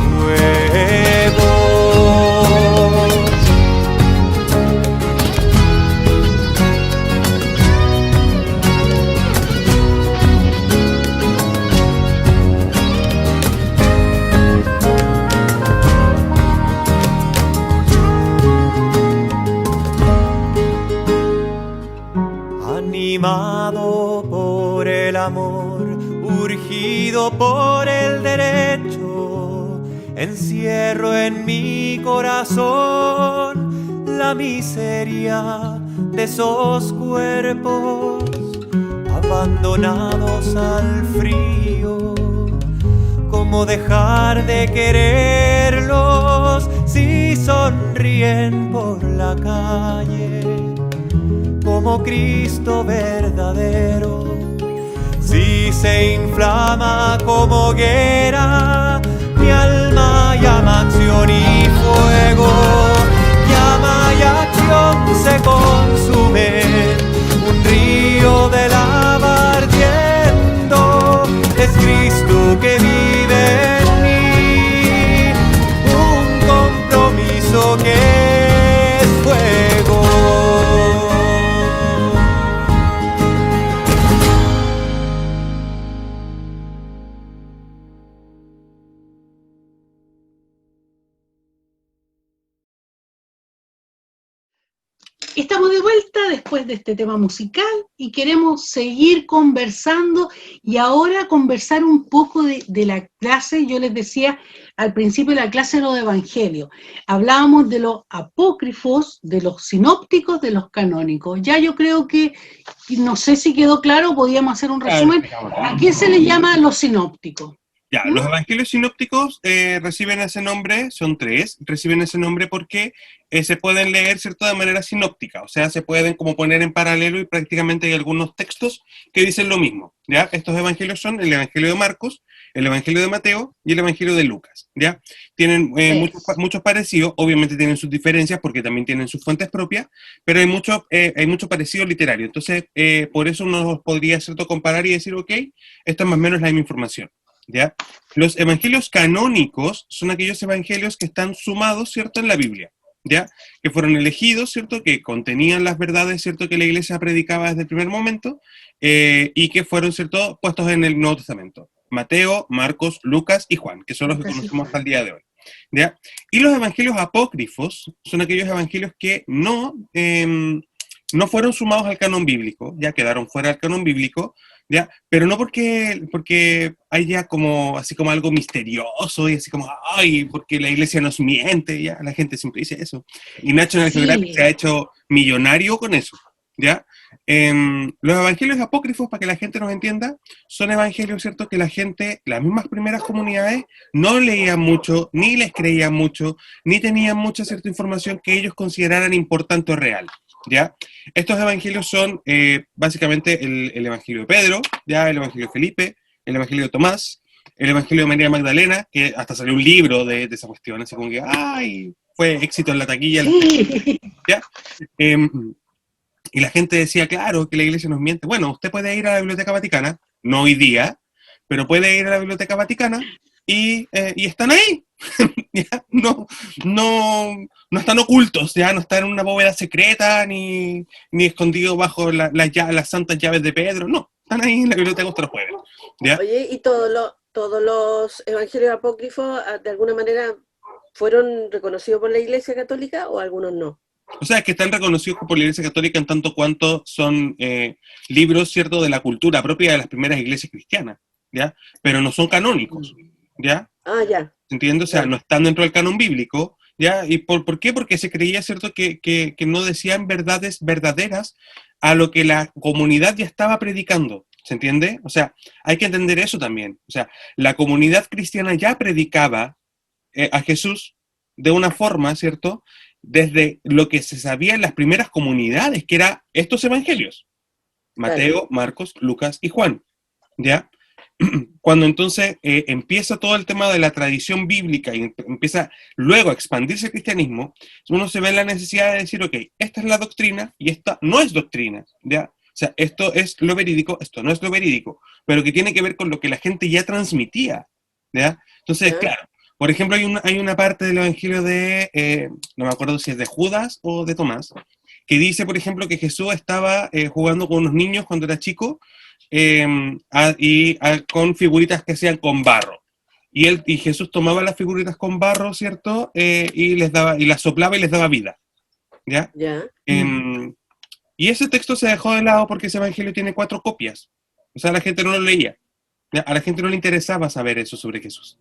Animado por el amor, urgido por el derecho, encierro en mi corazón la miseria de esos cuerpos abandonados al frío. ¿Cómo dejar de quererlos si sonríen por la calle como Cristo verdadero? Si se inflama como hoguera mi alma, llama acción y fuego, llama y acción se consume, un río de lava ardiendo, es Cristo que vive en mí, un compromiso que es fuego. Estamos de vuelta después de este tema musical y queremos seguir conversando y ahora conversar un poco de la clase. Yo les decía al principio de la clase los evangelios. Hablábamos de los apócrifos, de los sinópticos, de los canónicos. Ya yo creo que, no sé si quedó claro, podíamos hacer un resumen. ¿A qué se les llama los sinópticos? Ya, los evangelios sinópticos reciben ese nombre, son 3, reciben ese nombre porque se pueden leer, ¿cierto?, de manera sinóptica, o sea, se pueden como poner en paralelo y prácticamente hay algunos textos que dicen lo mismo, ¿ya? Estos evangelios son el evangelio de Marcos, el evangelio de Mateo y el evangelio de Lucas, ¿ya? Tienen muchos parecidos, obviamente tienen sus diferencias porque también tienen sus fuentes propias, pero hay mucho parecido literario, entonces por eso uno los podría, ¿cierto?, comparar y decir, ok, esta es más o menos la misma información. ¿Ya? Los evangelios canónicos son aquellos evangelios que están sumados, ¿cierto?, en la Biblia, ¿ya? Que fueron elegidos, ¿cierto?, que contenían las verdades, ¿cierto?, que la iglesia predicaba desde el primer momento, y que fueron, ¿cierto?, puestos en el Nuevo Testamento. Mateo, Marcos, Lucas y Juan, que son los que conocemos hasta el día de hoy, ¿ya? Y los evangelios apócrifos son aquellos evangelios que no fueron sumados al canon bíblico, ya quedaron fuera del canon bíblico, ¿ya? Pero no porque haya como, así como algo misterioso y así como, ay, porque la iglesia nos miente, ya, la gente siempre dice eso. Y National Geographic se ha hecho millonario con eso, ¿ya? Los evangelios apócrifos, para que la gente nos entienda, son evangelios, ¿cierto? Que la gente, las mismas primeras comunidades, no leían mucho, ni les creían mucho, ni tenían mucha cierta información que ellos consideraran importante o real, ¿ya? Estos evangelios son básicamente el evangelio de Pedro, ¿ya? El evangelio de Felipe, el evangelio de Tomás, el evangelio de María Magdalena, que hasta salió un libro de esa cuestión, así como que, ¡ay! Fue éxito en la taquilla, ¿ya? Y la gente decía, claro, que la iglesia nos miente. Bueno, usted puede ir a la Biblioteca Vaticana, no hoy día, pero puede ir a la Biblioteca Vaticana y están ahí. ¿Ya? No están ocultos, ya no están en una bóveda secreta ni escondidos bajo las santas llaves de Pedro. No, están ahí en la biblioteca, usted los puede ver, ¿ya? Oye, ¿y todos los evangelios apócrifos de alguna manera fueron reconocidos por la Iglesia Católica o algunos no? O sea, que están reconocidos por la Iglesia Católica en tanto cuanto son libros, ¿cierto?, de la cultura propia de las primeras iglesias cristianas, ¿ya? Pero no son canónicos, ¿ya? Ah, ya. ¿Entiendes? O sea, no están dentro del canon bíblico, ¿ya? ¿Y por qué? Porque se creía, ¿cierto?, que no decían verdades verdaderas a lo que la comunidad ya estaba predicando, ¿se entiende? O sea, hay que entender eso también. O sea, la comunidad cristiana ya predicaba a Jesús de una forma, ¿cierto?, desde lo que se sabía en las primeras comunidades, que eran estos evangelios, Mateo, Marcos, Lucas y Juan, ¿ya? Cuando entonces empieza todo el tema de la tradición bíblica y empieza luego a expandirse el cristianismo, uno se ve la necesidad de decir, ok, esta es la doctrina y esta no es doctrina, ¿ya? O sea, esto es lo verídico, esto no es lo verídico, pero que tiene que ver con lo que la gente ya transmitía, ¿ya? Entonces, claro, por ejemplo, hay una parte del evangelio de, no me acuerdo si es de Judas o de Tomás, que dice, por ejemplo, que Jesús estaba jugando con unos niños cuando era chico, con figuritas que hacían con barro. Y Jesús tomaba las figuritas con barro, ¿cierto? Y las soplaba y les daba vida, ¿ya? Y ese texto se dejó de lado porque ese evangelio tiene 4 copias. O sea, la gente no lo leía, ¿ya? A la gente no le interesaba saber eso sobre Jesús,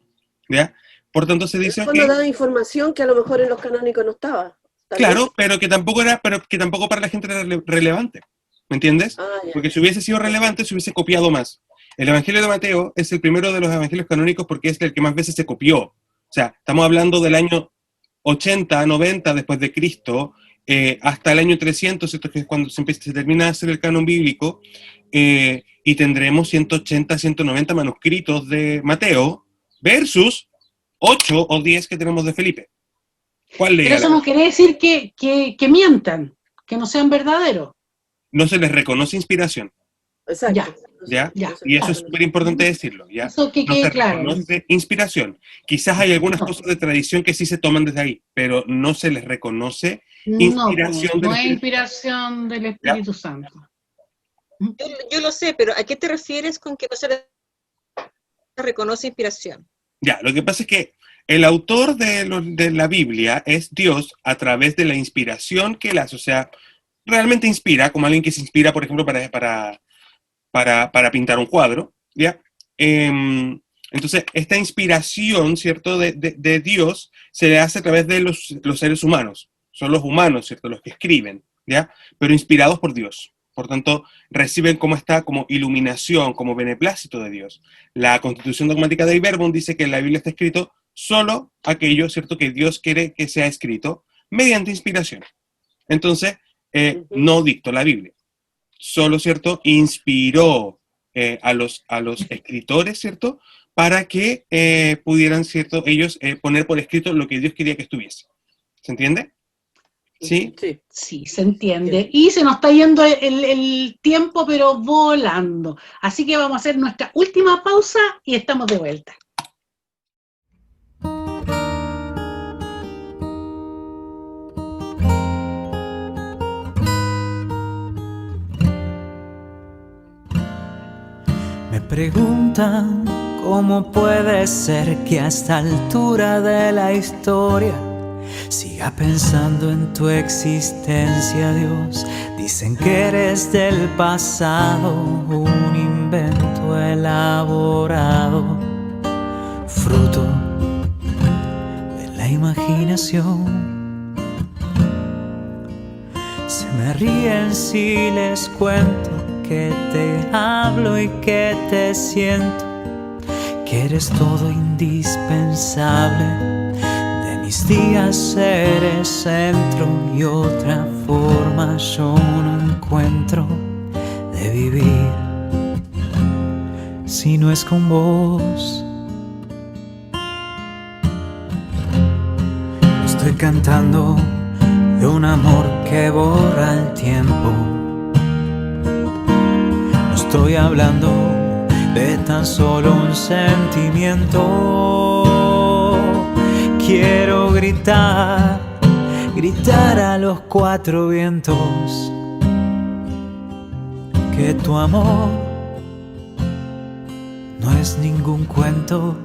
¿ya? Por tanto, se dice que... daba información que a lo mejor en los canónicos no estaba. Claro, pero que tampoco para la gente era relevante. ¿Me entiendes? Porque si hubiese sido relevante, se hubiese copiado más. El Evangelio de Mateo es el primero de los evangelios canónicos porque es el que más veces se copió. O sea, estamos hablando del año 80, 90 después de Cristo, hasta el año 300, ¿cierto? Que es cuando se termina a hacer el canon bíblico, y tendremos 180, 190 manuscritos de Mateo versus 8 o 10 que tenemos de Felipe. ¿Cuál Pero eso no quiere decir que mientan, que no sean verdaderos. No se les reconoce inspiración. Exacto. ¿Ya? Y eso es súper importante decirlo, ¿ya? Eso que no quede se claro. reconoce inspiración. Quizás hay algunas cosas de tradición que sí se toman desde ahí, pero no se les reconoce inspiración no del es inspiración del Espíritu Santo. Yo lo sé, pero ¿a qué te refieres con que no se le reconoce inspiración? Ya, lo que pasa es que el autor de la Biblia es Dios a través de la inspiración que él hace. O sea, realmente inspira, como alguien que se inspira, por ejemplo, para pintar un cuadro, ¿ya? Entonces, esta inspiración, ¿cierto?, de Dios se le hace a través de los seres humanos. Son los humanos, ¿cierto?, los que escriben, ¿ya? Pero inspirados por Dios. Por tanto, reciben como iluminación, como beneplácito de Dios. La Constitución Dogmática de Verbum dice que en la Biblia está escrito solo aquello, ¿cierto?, que Dios quiere que sea escrito mediante inspiración. Entonces, no dictó la Biblia. Solo, ¿cierto?, inspiró a los escritores, ¿cierto?, para que pudieran, ¿cierto?, ellos poner por escrito lo que Dios quería que estuviese. ¿Se entiende? ¿Sí? Sí, se entiende. Y se nos está yendo el tiempo, pero volando. Así que vamos a hacer nuestra última pausa y estamos de vuelta. Me preguntan cómo puede ser que a esta altura de la historia siga pensando en tu existencia, Dios. Dicen que eres del pasado, un invento elaborado, fruto de la imaginación. Se me ríen si les cuento que te hablo y que te siento, que eres todo indispensable. De mis días eres centro y otra forma yo no encuentro de vivir si no es con vos. Estoy cantando de un amor que borra el tiempo. No estoy hablando de tan solo un sentimiento. Quiero gritar, gritar a los cuatro vientos que tu amor no es ningún cuento.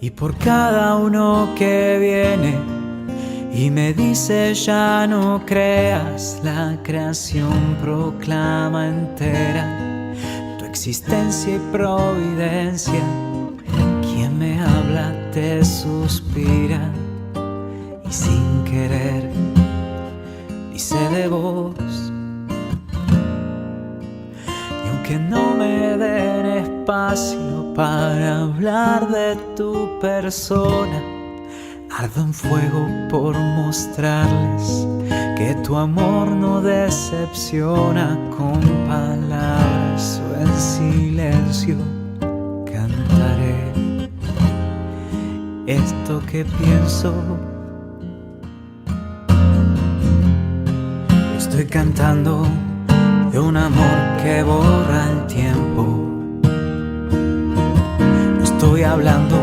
Y por cada uno que viene y me dice ya no creas, la creación proclama entera tu existencia y providencia. Quien me habla te suspira y sin querer dice de vos. Y aunque no me den espacio para hablar de tu persona, ardo en fuego por mostrarles que tu amor no decepciona. Con palabras o en silencio cantaré esto que pienso. Estoy cantando de un amor que borra el tiempo. No estoy hablando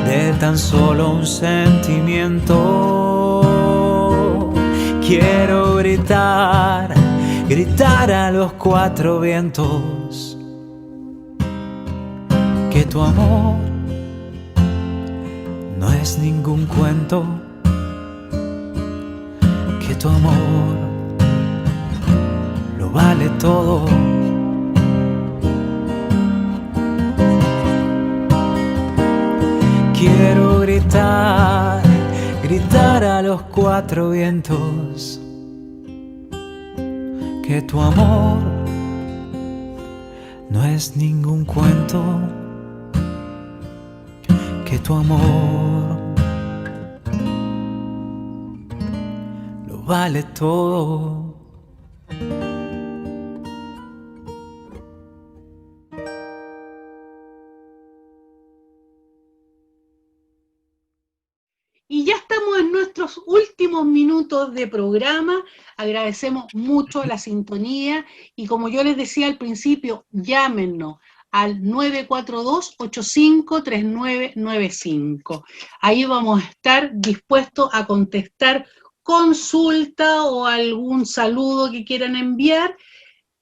de tan solo un sentimiento. Quiero gritar, gritar a los cuatro vientos que tu amor no es ningún cuento, que tu amor lo vale todo. Quiero gritar, gritar a los cuatro vientos que tu amor no es ningún cuento, que tu amor lo vale todo. Y ya estamos en nuestros últimos minutos de programa. Agradecemos mucho la sintonía y como yo les decía al principio, llámenos al 942-853995. Ahí vamos a estar dispuestos a contestar consulta o algún saludo que quieran enviar.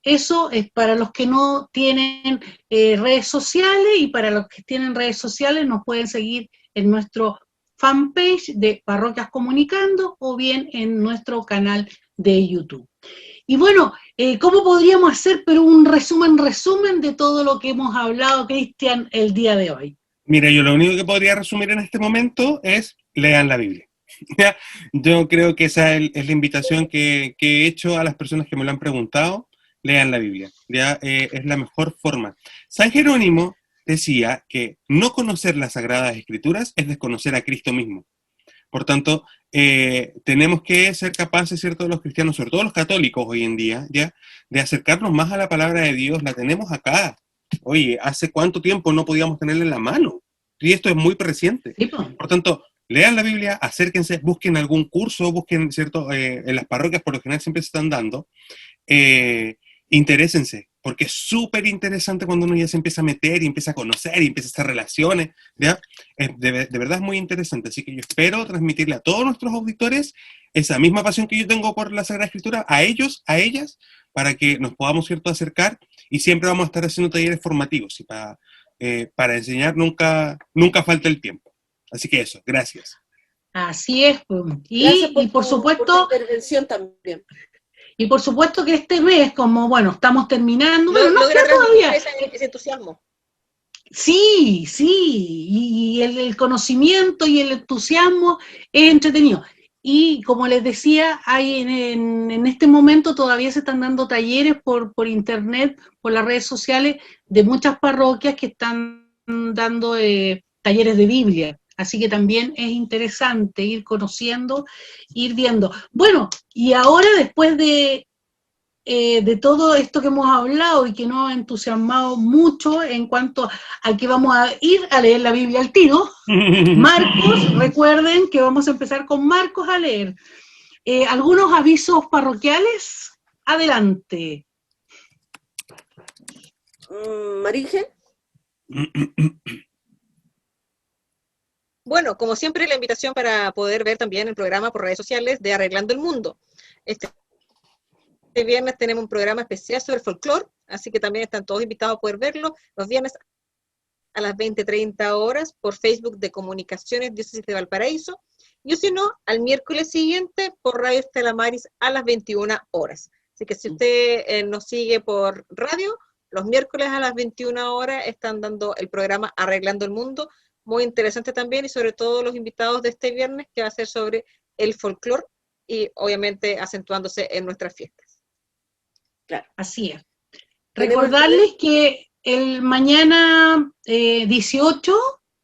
Eso es para los que no tienen redes sociales, y para los que tienen redes sociales nos pueden seguir en nuestro fanpage de Parroquias Comunicando o bien en nuestro canal de YouTube. Y bueno, ¿cómo podríamos hacer pero un resumen de todo lo que hemos hablado, Cristian, el día de hoy? Mira, yo lo único que podría resumir en este momento es lean la Biblia. Yo creo que esa es la invitación que he hecho a las personas que me lo han preguntado. Lean la Biblia, ya es la mejor forma. San Jerónimo decía que no conocer las Sagradas Escrituras es desconocer a Cristo mismo. Por tanto, tenemos que ser capaces, ¿cierto?, los cristianos, sobre todo los católicos hoy en día, ya, de acercarnos más a la palabra de Dios. La tenemos acá. Oye, ¿hace cuánto tiempo no podíamos tenerla en la mano? Y esto es muy reciente. Por tanto, lean la Biblia, acérquense, busquen algún curso, busquen, ¿cierto?, en las parroquias por lo general siempre se están dando. Interésense, porque es súper interesante cuando uno ya se empieza a meter y empieza a conocer y empieza a hacer relaciones, ¿ya? De verdad es muy interesante, así que yo espero transmitirle a todos nuestros auditores esa misma pasión que yo tengo por la Sagrada Escritura, a ellos, a ellas, para que nos podamos, ¿cierto?, acercar, y siempre vamos a estar haciendo talleres formativos, y para enseñar nunca falta el tiempo. Así que eso, gracias. Así es. Pues. Gracias Y por tu supuesto, intervención también. y por supuesto que este mes, como bueno, estamos terminando, bueno, no Logra queda transmitir todavía. ese entusiasmo. Sí, sí, y el conocimiento y el entusiasmo es entretenido. Y como les decía, hay en este momento todavía se están dando talleres por internet, por las redes sociales, de muchas parroquias que están dando talleres de Biblia. Así que también es interesante ir conociendo, ir viendo. Bueno, y ahora después de todo esto que hemos hablado y que nos ha entusiasmado mucho en cuanto a que vamos a ir a leer la Biblia al tiro, Marcos, recuerden que vamos a empezar con Marcos a leer. ¿Algunos avisos parroquiales? Adelante. Maringe. Bueno, como siempre, la invitación para poder ver también el programa por redes sociales de Arreglando el Mundo. Este viernes tenemos un programa especial sobre folclore, así que también están todos invitados a poder verlo los viernes a las 20:30 horas por Facebook de Comunicaciones Diócesis de Valparaíso, y si no, al miércoles siguiente por Radio Estela Maris a las 21 horas. Así que si usted nos sigue por radio, los miércoles a las 21 horas están dando el programa Arreglando el Mundo, muy interesante también, y sobre todo los invitados de este viernes, que va a ser sobre el folclore y obviamente acentuándose en nuestras fiestas. Claro. Así es. Recordarles que el mañana 18,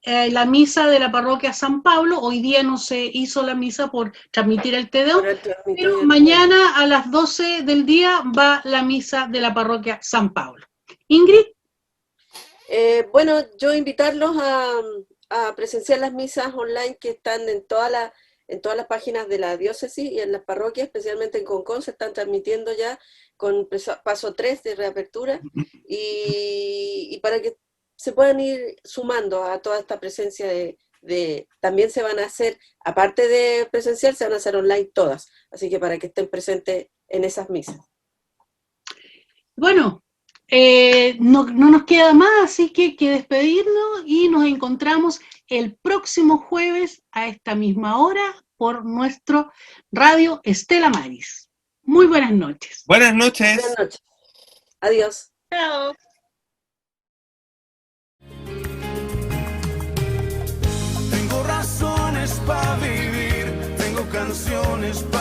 la misa de la parroquia San Pablo, hoy día no se hizo la misa por transmitir el Te Deum, pero mañana a las 12 del día va la misa de la parroquia San Pablo. Ingrid. Bueno, yo invitarlos a presenciar las misas online que están en todas las páginas de la diócesis y en las parroquias, especialmente en Concón, se están transmitiendo ya con paso 3 de reapertura, y para que se puedan ir sumando a toda esta presencia también se van a hacer, aparte de presencial, se van a hacer online todas, así que para que estén presentes en esas misas. Bueno, no nos queda más, así que despedirnos y nos encontramos el próximo jueves a esta misma hora por nuestro Radio Estela Maris. Muy buenas noches. Buenas noches. Buenas noches. Adiós. Chao. Tengo razones para vivir, tengo canciones para